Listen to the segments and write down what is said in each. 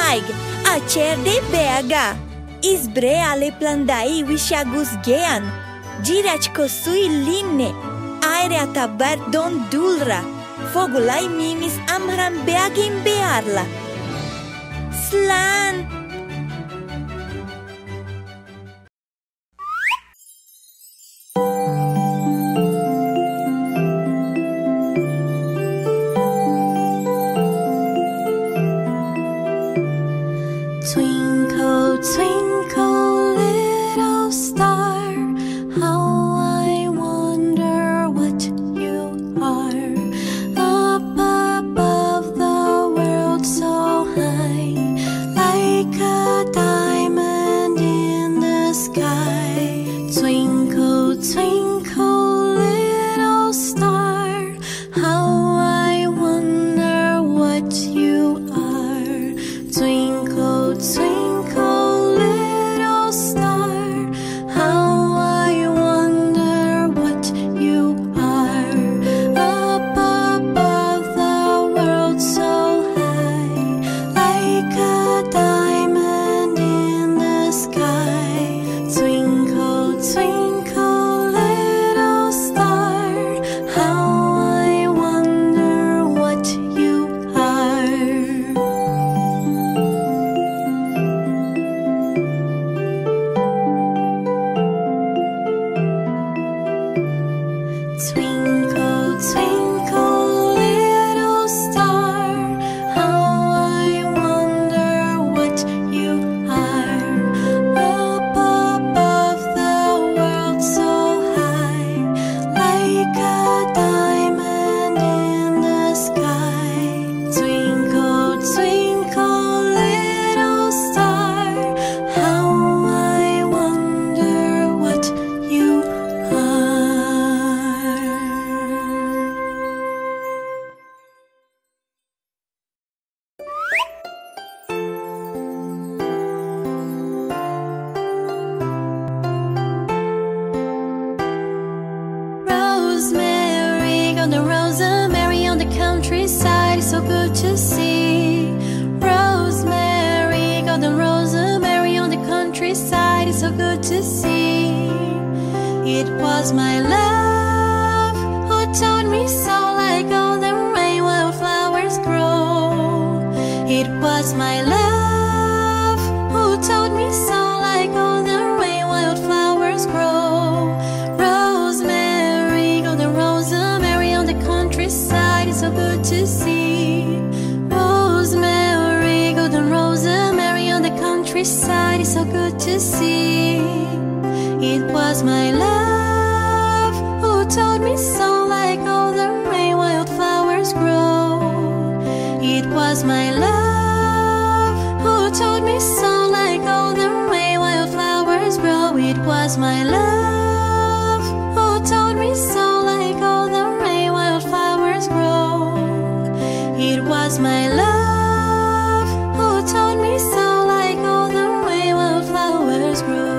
chuig, a Cairde Beaga. Isbre ale plandai wish agus gean. Girach cosui linne. Aire atabar don Dúlra. Foghlaim mimis Amhráin Beagin bearla. Slan! Twinkle, twinkle, little star, how I wonder what you are. Up above the world so high, like a diamond in the sky. Twinkle, twinkle, little star, how I wonder what you are. Twinkle, twinkle, little star, how I wonder what you are. Up above the world so high, like a diamond in the sky. Twinkle, twinkle, little star, how I wonder what you are. Twinkle, twinkle, little star, how I wonder what you are. Up above the world so high, like a diamond in the sky. Twinkle, twinkle, little star, how I wonder what you are. Rosemary on the countryside, so good to see. Rosemary, golden rosemary on the countryside, so good to see. It was my love who taught me so, like golden rain while flowers grow. It was my love who taught me so, like golden rain while flowers grow. Rosemary, golden rosemary on the countryside, so good to see. Rosemary, golden rosemary on the countryside, so good to see. It was my love who taught me so, like golden rain while flowers grow. It was my love who taught me so, like golden rain while flowers grow. It was my love who taught me so, like golden rain while flowers grow. It was my love who taught me so, like golden rain while flowers grow.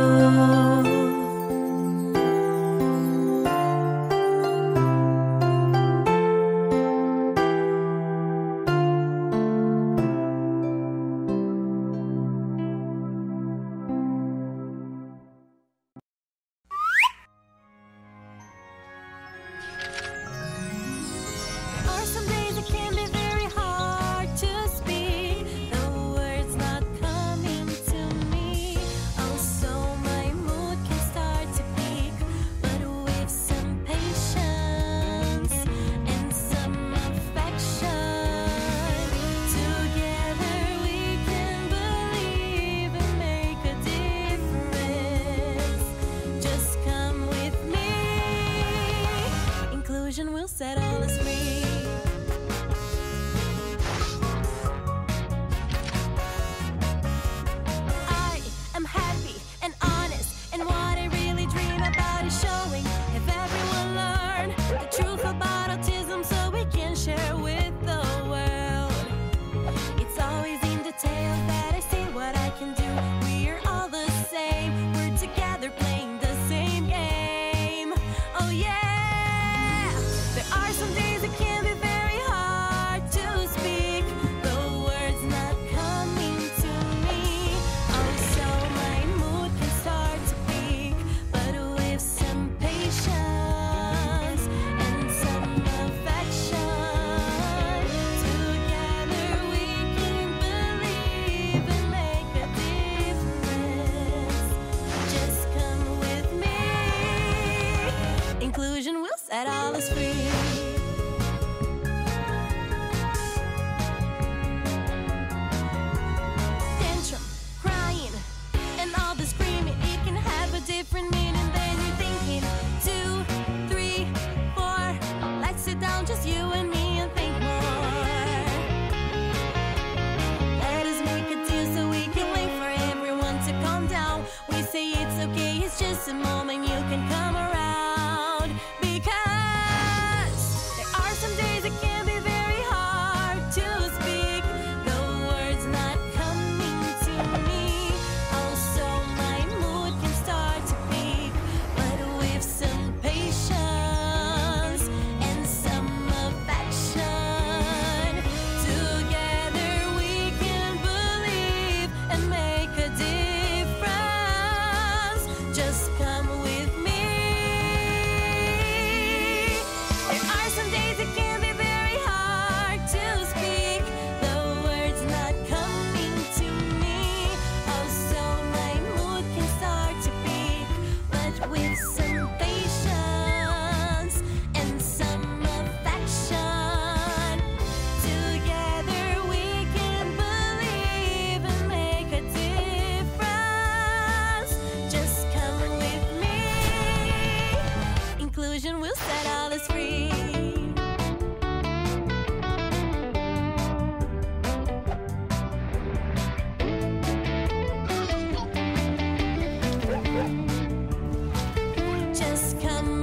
Liostáil